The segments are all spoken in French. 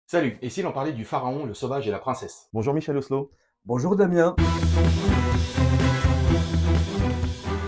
Salut, et si l'on parlait du pharaon, le sauvage et la princesse? Bonjour Michel Oslo. Bonjour Damien.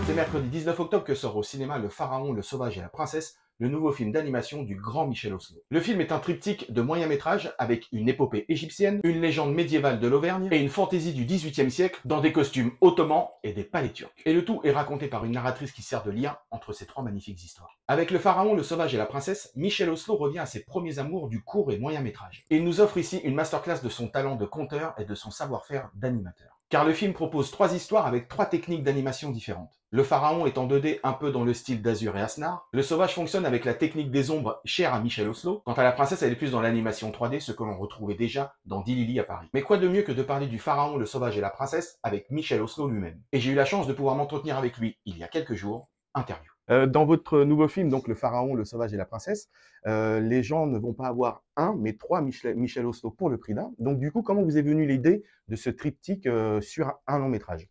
C'est mercredi 19 octobre que sort au cinéma Le pharaon, le sauvage et la princesse, le nouveau film d'animation du grand Michel Oslo. Le film est un triptyque de moyen métrage avec une épopée égyptienne, une légende médiévale de l'Auvergne et une fantaisie du XVIIIe siècle dans des costumes ottomans et des palais turcs. Et le tout est raconté par une narratrice qui sert de lien entre ces trois magnifiques histoires. Avec Le pharaon, le sauvage et la princesse, Michel Oslo revient à ses premiers amours du court et moyen métrage. Et il nous offre ici une masterclass de son talent de conteur et de son savoir-faire d'animateur. Car le film propose trois histoires avec trois techniques d'animation différentes. Le pharaon est en 2D un peu dans le style d'Azur et Asnar. Le sauvage fonctionne avec la technique des ombres chère à Michel Oslo. Quant à la princesse, elle est plus dans l'animation 3D, ce que l'on retrouvait déjà dans Dilili à Paris. Mais quoi de mieux que de parler du pharaon, le sauvage et la princesse avec Michel Oslo lui-même. Et j'ai eu la chance de pouvoir m'entretenir avec lui il y a quelques jours. Interview. Dans votre nouveau film, donc Le Pharaon, le Sauvage et la Princesse, les gens ne vont pas avoir un, mais trois Michel Oslo pour le prix d'un. Donc du coup, comment vous est venue l'idée de ce triptyque sur un long métrage?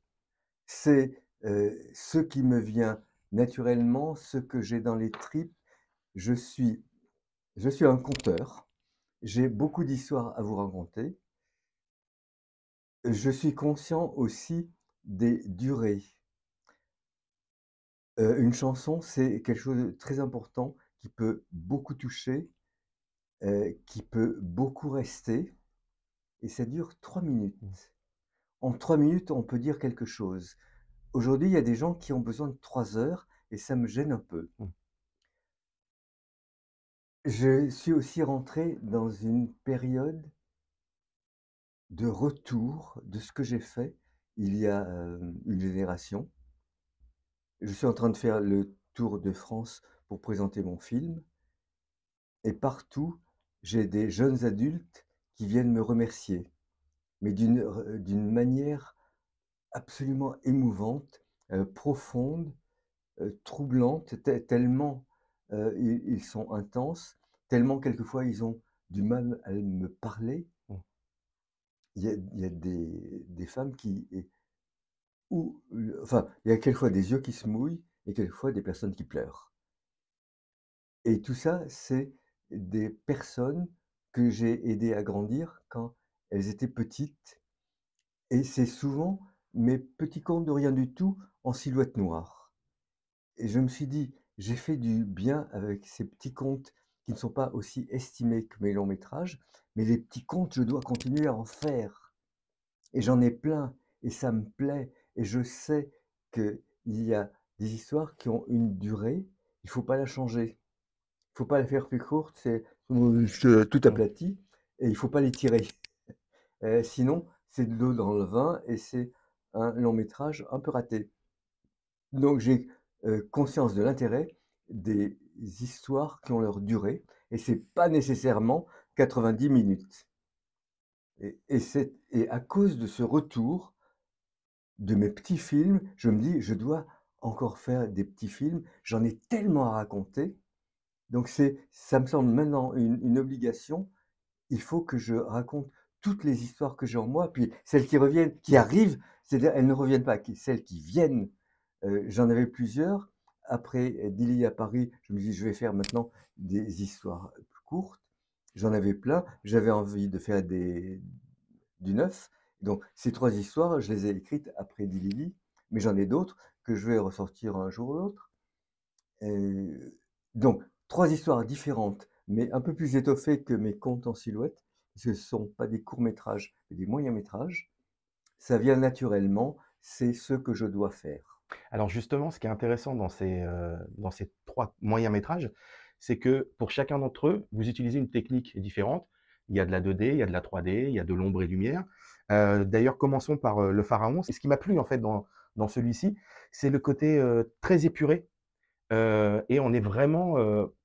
C'est, ce qui me vient naturellement, ce que j'ai dans les tripes. Je suis je suis un conteur, j'ai beaucoup d'histoires à vous raconter. Je suis conscient aussi des durées. Une chanson, c'est quelque chose de très important qui peut beaucoup toucher, qui peut beaucoup rester et ça dure 3 Mmh. minutes. En 3 minutes, on peut dire quelque chose. Aujourd'hui, il y a des gens qui ont besoin de 3 heures et ça me gêne un peu. Mmh. Je suis aussi rentré dans une période de retour de ce que j'ai fait il y a, une génération. Je suis en train de faire le tour de France pour présenter mon film et partout, j'ai des jeunes adultes qui viennent me remercier, mais d'une manière absolument émouvante, profonde, troublante, tellement, ils sont intenses, tellement quelquefois ils ont du mal à me parler. Mmh. Il y a des femmes qui ou enfin, il y a quelquefois des yeux qui se mouillent et quelquefois des personnes qui pleurent. Et tout ça, c'est des personnes que j'ai aidées à grandir quand elles étaient petites et c'est souvent mes petits contes de rien du tout en silhouette noire. Et je me suis dit: «J'ai fait du bien avec ces petits contes qui ne sont pas aussi estimés que mes longs métrages, mais les petits contes, je dois continuer à en faire» et j'en ai plein et ça me plaît et je sais qu'il y a des histoires qui ont une durée, il faut pas la changer. Il faut pas la faire plus courte, c'est tout Mmh. aplati et il faut pas les tirer. Sinon, c'est de l'eau dans le vin et c'est un long métrage un peu raté. Donc j'ai, conscience de l'intérêt des histoires qui ont leur durée et c'est pas nécessairement 90 minutes et à cause de ce retour de mes petits films, je me dis: «Je dois encore faire des petits films, j'en ai tellement à raconter». Donc ça me semble maintenant une obligation. Il faut que je raconte toutes les histoires que j'ai en moi, puis celles qui reviennent, qui arrivent, c'est-à-dire elles ne reviennent pas, celles qui viennent. J'en avais plusieurs. Après, Dili à Paris, je me dis: «Je vais faire maintenant des histoires plus courtes». J'en avais plein. J'avais envie de faire du neuf. Donc ces 3 histoires, je les ai écrites après Dili, mais j'en ai d'autres que je vais ressortir un jour ou l'autre. Heu, donc 3 histoires différentes, mais un peu plus étoffées que mes contes en silhouette, parce que ce sont pas des courts métrages, mais des moyens métrages. Ça vient naturellement, c'est ce que je dois faire. Alors justement, ce qui est intéressant dans ces trois moyens métrages, c'est que pour chacun d'entre eux, vous utilisez une technique différente. Il y a de la 2D, il y a de la 3D, il y a de l'ombre et lumière. D'ailleurs, commençons par Le Pharaon. C'est ce qui m'a plu en fait dans celui-ci, c'est le côté très épuré. Et on est vraiment,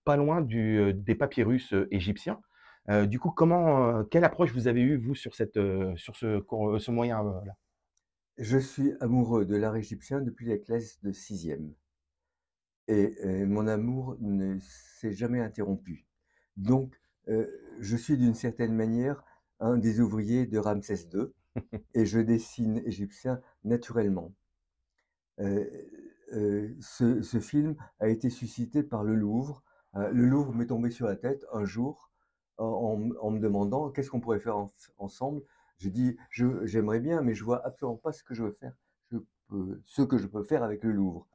pas loin des papyrus, égyptiens. Du coup, quelle approche vous avez eue vous sur ce moyen, là? Je suis amoureux de l'art égyptien depuis la classe de sixième et mon amour ne s'est jamais interrompu. Donc je suis d'une certaine manière un des ouvriers de Ramsès II et je dessine égyptien naturellement. Ce film a été suscité par le Louvre. Le Louvre m'est tombé sur la tête un jour en me demandant qu'est-ce qu'on pourrait faire ensemble. J'ai dit, j'aimerais bien, mais je vois absolument pas ce que je veux faire, ce que je peux faire avec le Louvre.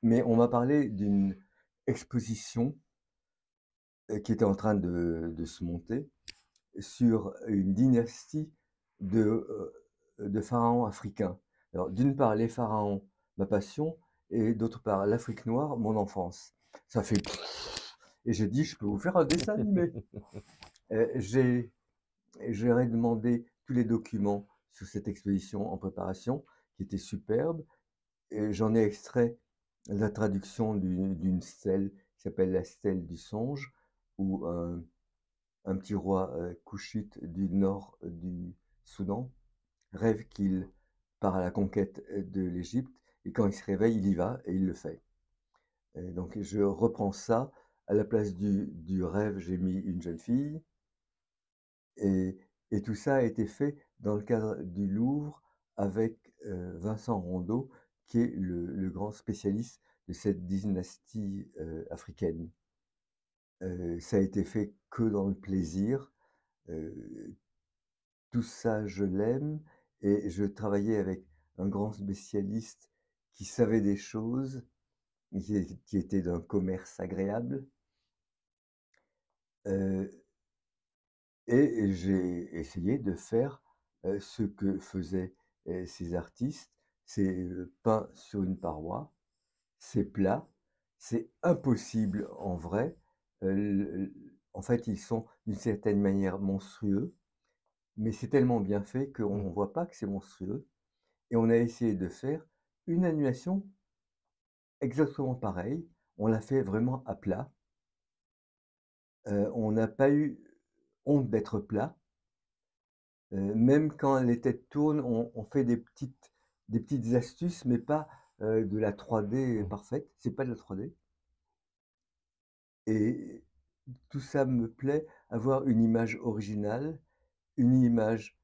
Mais on m'a parlé d'une exposition qui était en train de se monter sur une dynastie de pharaons africains. Alors, d'une part, les pharaons, ma passion, et d'autre part, l'Afrique noire, mon enfance. Ça fait... Et j'ai dit, je peux vous faire un dessin animé. J'ai demandé tous les documents sur cette exposition en préparation, qui était superbe. Et j'en ai extrait la traduction d'une stèle qui s'appelle la stèle du songe, où un petit roi couchite du nord du Soudan rêve qu'il part à la conquête de l'Égypte, et quand il se réveille, il y va et il le fait. Et donc je reprends ça. À la place du rêve, j'ai mis une jeune fille, et, et tout ça a été fait dans le cadre du Louvre avec Vincent Rondeau, qui est le grand spécialiste de cette dynastie africaine. Ça a été fait que dans le plaisir. Tout ça, je l'aime, et je travaillais avec un grand spécialiste qui savait des choses, qui était d'un commerce agréable. Euh, et j'ai essayé de faire ce que faisaient ces artistes. C'est peint sur une paroi, c'est plat, c'est impossible en vrai. En fait, ils sont d'une certaine manière monstrueux, mais c'est tellement bien fait qu'on ne voit pas que c'est monstrueux. Et on a essayé de faire une animation exactement pareille. On l'a fait vraiment à plat. On n'a pas eu honte d'être plat. Même quand les têtes tournent, on fait des petites astuces, mais pas de la 3D parfaite. C'est pas de la 3D. Et tout ça me plaît, avoir une image originale, une image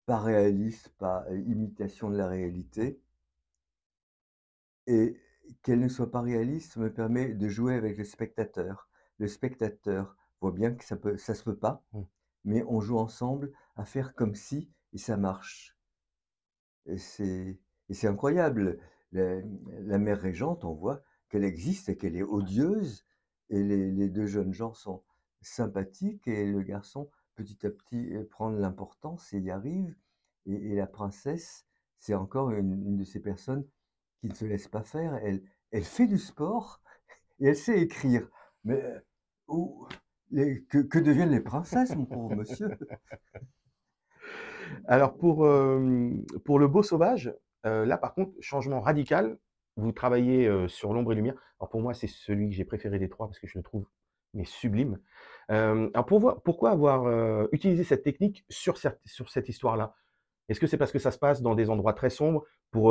pas réaliste, pas imitation de la réalité, et qu'elle ne soit pas réaliste me permet de jouer avec le spectateur. Le spectateur voit bien que ça se peut pas, mais on joue ensemble à faire comme si, et ça marche. Et c'est incroyable. La, la mère régente, on voit qu'elle existe et qu'elle est odieuse, et les deux jeunes gens sont sympathiques, et le garçon, petit à petit, prend de l'importance et y arrive. Et la princesse, c'est encore une de ces personnes qui ne se laisse pas faire. Elle fait du sport et elle sait écrire. Mais que deviennent les princesses, mon pauvre monsieur? Alors pour Le Beau Sauvage, là par contre, changement radical. Vous travaillez sur l'ombre et lumière. Alors pour moi, c'est celui que j'ai préféré des 3 parce que je le trouve mais sublime. Alors pourquoi avoir utilisé cette technique sur cette histoire-là? Est-ce que c'est parce que ça se passe dans des endroits très sombres pour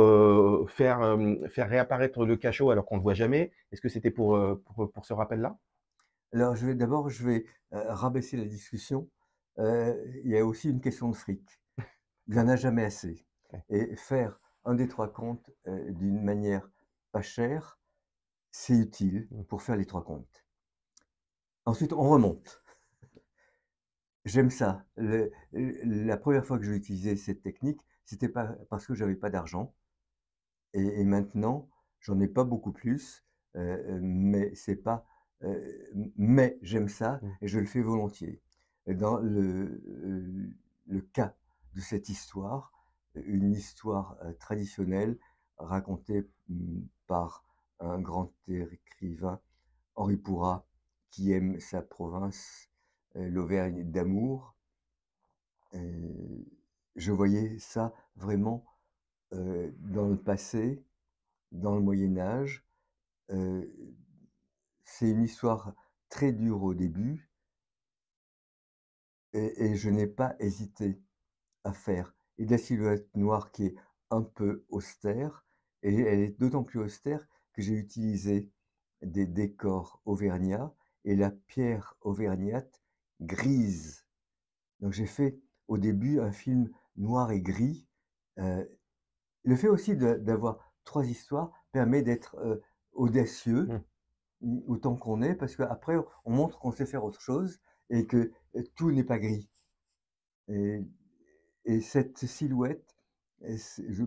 faire réapparaître le cachot alors qu'on ne le voit jamais? Est-ce que c'était pour ce rappel-là? Alors, je vais rabaisser la discussion. Il y a aussi une question de fric. Il n'y en a jamais assez. Ouais. Et faire un des 3 comptes d'une manière pas chère, c'est utile pour faire les 3 comptes. Ensuite, on remonte. J'aime ça. La première fois que j'ai utilisé cette technique, c'était pas parce que j'avais pas d'argent. Et maintenant, j'en ai pas beaucoup plus, mais c'est pas, mais j'aime ça et je le fais volontiers. Dans le cas de cette histoire, une histoire traditionnelle racontée par un grand écrivain, Henri Pourrat, qui aime sa province, l'Auvergne d'amour. Je voyais ça vraiment dans le passé, dans le Moyen Âge. C'est une histoire très dure au début, et je n'ai pas hésité à faire et de la silhouette noire qui est un peu austère, et elle est d'autant plus austère que j'ai utilisé des décors auvergnats et la pierre auvergnate grise. Donc j'ai fait au début un film noir et gris. Le fait aussi d'avoir 3 histoires permet d'être audacieux autant qu'on est, parce qu'après on montre qu'on sait faire autre chose, et que tout n'est pas gris. Et, et cette silhouette,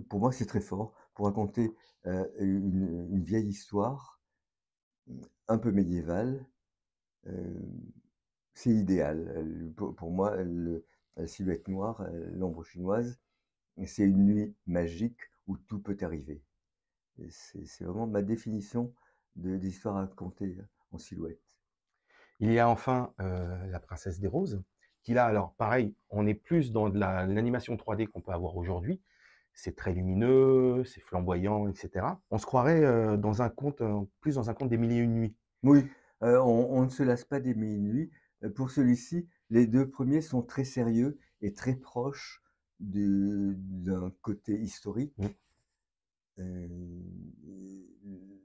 pour moi, c'est très fort pour raconter une vieille histoire, un peu médiévale. euh, c'est idéal. Pour moi, la silhouette noire, l'ombre chinoise, c'est une nuit magique où tout peut arriver. Et c'est vraiment ma définition d'histoire à raconter en silhouette. Il y a enfin La Princesse des Roses, qui là, alors pareil, on est plus dans de l'animation 3D qu'on peut avoir aujourd'hui. C'est très lumineux, c'est flamboyant, etc. On se croirait dans un conte, plus dans un conte des Mille et Une Nuits. Oui, on ne se lasse pas des mille et une nuits. Pour celui-ci, les 2 premiers sont très sérieux et très proches d'un côté historique. Mm.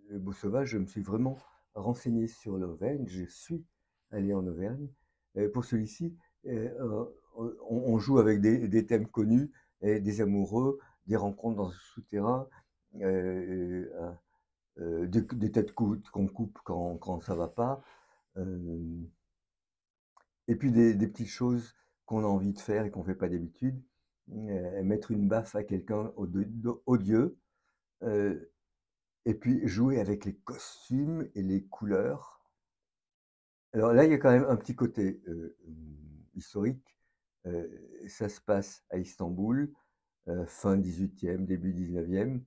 Le Beau Sauvage, je me suis vraiment renseigné sur l'Auvergne, je suis allé en Auvergne. Pour celui-ci, on joue avec des thèmes connus, et des amoureux, des rencontres dans un souterrain, heu, des têtes qu'on coupe quand ça va pas, et puis des petites choses qu'on a envie de faire et qu'on fait pas d'habitude. Mettre une baffe à quelqu'un odieux, et puis jouer avec les costumes et les couleurs. Alors là, il y a quand même un petit côté historique. Ça se passe à Istanbul, fin 18e, début 19e,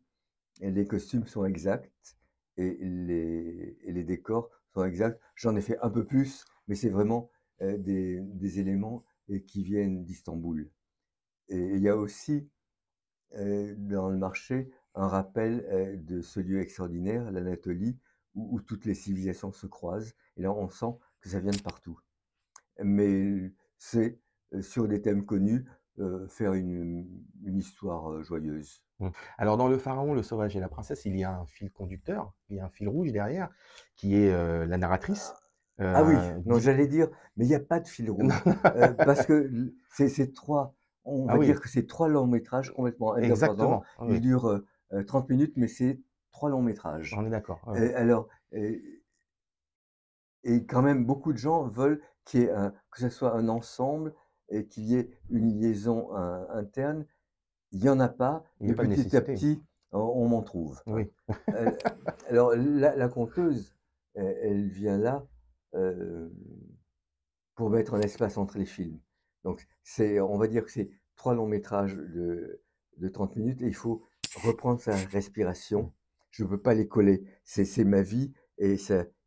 et les costumes sont exacts et les décors sont exacts. J'en ai fait un peu plus, mais c'est vraiment des éléments qui viennent d'Istanbul. Et il y a aussi dans le marché un rappel de ce lieu extraordinaire, l'Anatolie, où toutes les civilisations se croisent. Et là, on sent que ça vient de partout. Mais c'est sur des thèmes connus, faire une histoire joyeuse. Mm. Alors dans Le Pharaon, le Sauvage et la Princesse, il y a un fil conducteur, il y a un fil rouge derrière, qui est la narratrice. Ah oui, non, Dit... j'allais dire, mais il n'y a pas de fil rouge, parce que c'est trois, on Ah va dire oui, que c'est 3 longs métrages complètement indépendants. exactement. Ah Ils oui, durent 30 minutes, mais c'est 3 longs métrages. on est d'accord. Ah oui. Alors, et quand même, beaucoup de gens veulent qu'il y ait que ce soit un ensemble et qu'il y ait une liaison interne. Il n'y en a pas, Il n'y a mais pas de petit à nécessité. petit, on m'en trouve, hein. Oui. Euh, alors, la conteuse, elle vient là pour mettre un espace entre les films. Donc, on va dire que c'est 3 longs métrages de 30 minutes et il faut reprendre sa respiration. Je ne peux pas les coller. C'est ma vie et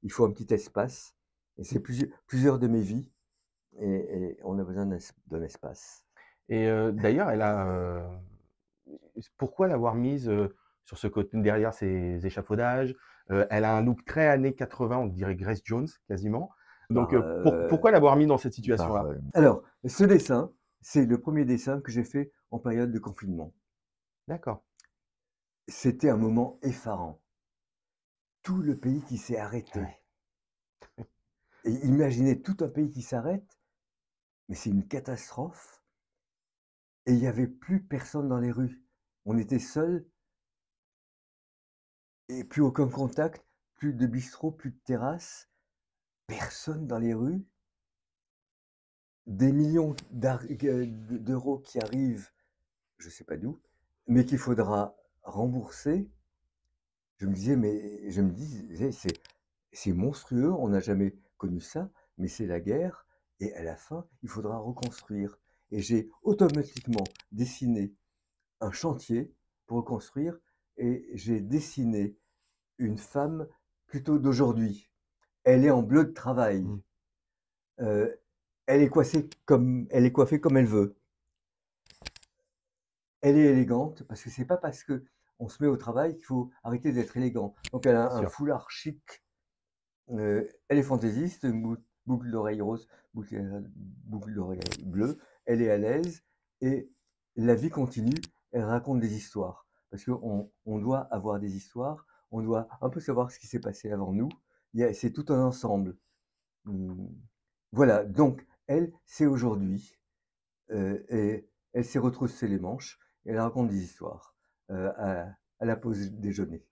il faut un petit espace. Et c'est plusieurs de mes vies et on a besoin d'un espace. Et d'ailleurs, elle a. Pourquoi l'avoir mise sur ce côté derrière ces échafaudages? Elle a un look très années 80, on dirait Grace Jones quasiment. Donc Par, pourquoi l'avoir mis dans cette par, situation-là? alors, ce dessin, c'est le premier dessin que j'ai fait en période de confinement. D'accord. C'était un moment effarant. Tout le pays qui s'est arrêté. Ouais. Et imaginez tout un pays qui s'arrête, mais c'est une catastrophe. Et il n'y avait plus personne dans les rues. On était seuls et plus aucun contact, plus de bistrot, plus de terrasse, personne dans les rues. Des millions d'euros qui arrivent, je ne sais pas d'où, mais qu'il faudra rembourser. Je me disais, c'est monstrueux, on n'a jamais connu ça, mais c'est la guerre, et à la fin, il faudra reconstruire. Et j'ai automatiquement dessiné un chantier pour reconstruire, et j'ai dessiné une femme plutôt d'aujourd'hui. Elle est en bleu de travail. Mmh. Euh, elle est coiffée comme elle veut. Elle est élégante parce que c'est pas parce que on se met au travail qu'il faut arrêter d'être élégant. Donc elle a Bien un sûr. foulard chic. Elle est fantaisiste, boucle d'oreille rose, boucle d'oreille bleue. Elle est à l'aise et la vie continue. Elle raconte des histoires parce qu'on doit avoir des histoires. On doit un peu savoir ce qui s'est passé avant nous. C'est tout un ensemble. Hum, Voilà. Donc elle, c'est aujourd'hui. Et elle s'est retroussé les manches et elle raconte des histoires à la pause déjeuner.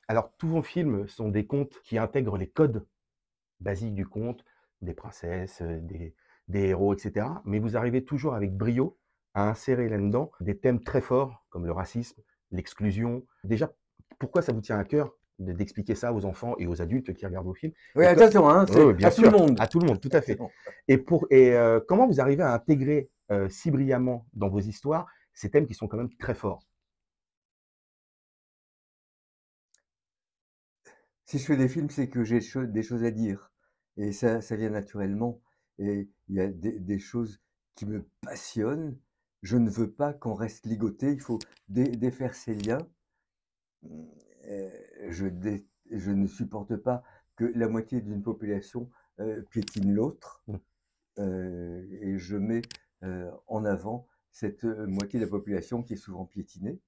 Alors tous vos films sont des contes qui intègrent les codes basiques du conte, des princesses, des héros, etc. Mais vous arrivez toujours avec brio à insérer là-dedans des thèmes très forts comme le racisme, l'exclusion. Déjà, pourquoi ça vous tient à cœur d'expliquer ça aux enfants et aux adultes qui regardent vos films? Oui, attention, hein, c'est Oui, bien à tout le sûr, monde. à tout le monde, tout à fait. Bon. Et comment vous arrivez à intégrer si brillamment dans vos histoires ces thèmes qui sont quand même très forts? Si je fais des films, c'est que j'ai des choses à dire. Et ça vient naturellement. Et il y a des choses qui me passionnent. Je ne veux pas qu'on reste ligoté. Il faut défaire ces liens. Je ne supporte pas que la moitié d'une population piétine l'autre. Et je mets en avant cette moitié de la population qui est souvent piétinée.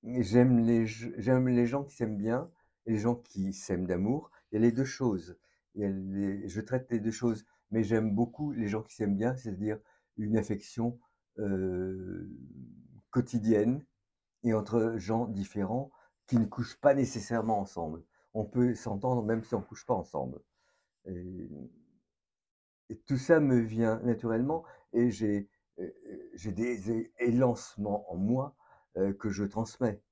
J'aime les gens qui s'aiment bien et les gens qui s'aiment d'amour. Il y a les deux choses. Je traite les deux choses, mais j'aime beaucoup les gens qui s'aiment bien, c'est-à-dire une affection quotidienne et entre gens différents qui ne couchent pas nécessairement ensemble. On peut s'entendre même si on ne couche pas ensemble. Et tout ça me vient naturellement et j'ai des élancements en moi que je transmets.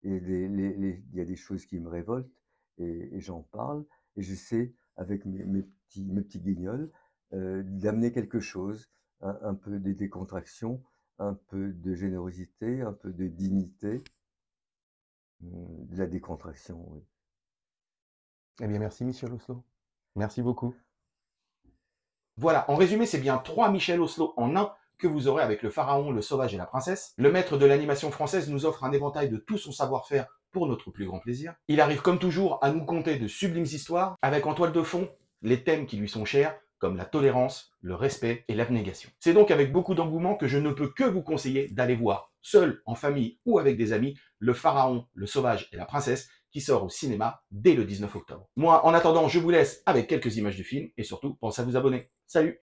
Et il y a des choses qui me révoltent et j'en parle et j'essaie avec mes petits guignols d'amener quelque chose, un peu de décontraction, un peu de générosité, un peu de dignité, de la décontraction, oui. Eh bien, merci Michel Oslo. Merci beaucoup. Voilà, en résumé, c'est bien 3 Michel Oslo en un que vous aurez avec le pharaon, le sauvage et la princesse. Le maître de l'animation française nous offre un éventail de tout son savoir-faire pour notre plus grand plaisir. Il arrive comme toujours à nous conter de sublimes histoires, avec en toile de fond les thèmes qui lui sont chers, comme la tolérance, le respect et l'abnégation. C'est donc avec beaucoup d'engouement que je ne peux que vous conseiller d'aller voir, seul, en famille ou avec des amis, le pharaon, le sauvage et la princesse, qui sort au cinéma dès le 19 octobre. Moi, en attendant, je vous laisse avec quelques images du film, et surtout, pensez à vous abonner. Salut!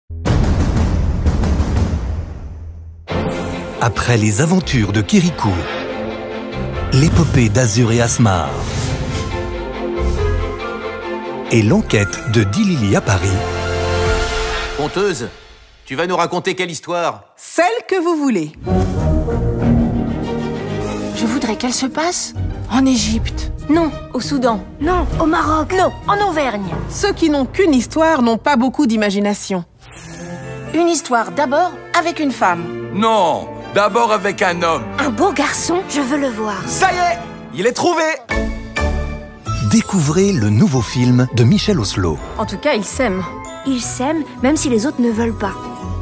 Après les aventures de Kirikou, l'épopée d'Azur et Asmar et l'enquête de Dilili à Paris. Conteuse, tu vas nous raconter quelle histoire? Celle que vous voulez. Je voudrais qu'elle se passe en Égypte. Non, au Soudan. Non, au Maroc. Non, en Auvergne. Ceux qui n'ont qu'une histoire n'ont pas beaucoup d'imagination. Une histoire d'abord avec une femme. Non, d'abord avec un homme. Un beau garçon, je veux le voir. Ça y est, il est trouvé! Découvrez le nouveau film de Michel Oslo. En tout cas, ils s'aiment. Ils s'aiment, même si les autres ne veulent pas.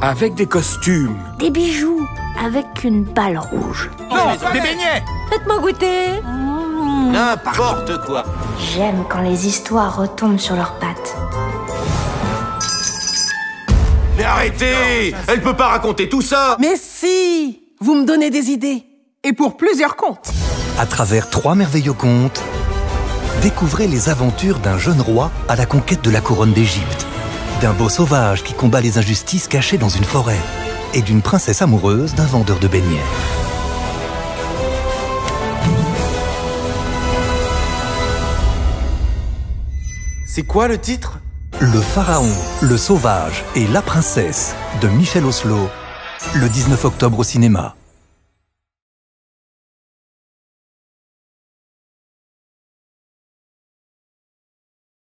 Avec des costumes. Des bijoux, avec une balle rouge. Non, des beignets! Faites-moi goûter. N'importe quoi. J'aime quand les histoires retombent sur leurs pattes. Mais arrêtez! Elle peut pas raconter tout ça! Mais si! Vous me donnez des idées. Et pour plusieurs contes. À travers 3 merveilleux contes, découvrez les aventures d'un jeune roi à la conquête de la couronne d'Égypte, d'un beau sauvage qui combat les injustices cachées dans une forêt, et d'une princesse amoureuse d'un vendeur de beignets. C'est quoi le titre? Le pharaon, le sauvage et la princesse de Michel Oslo, le 19 octobre au cinéma.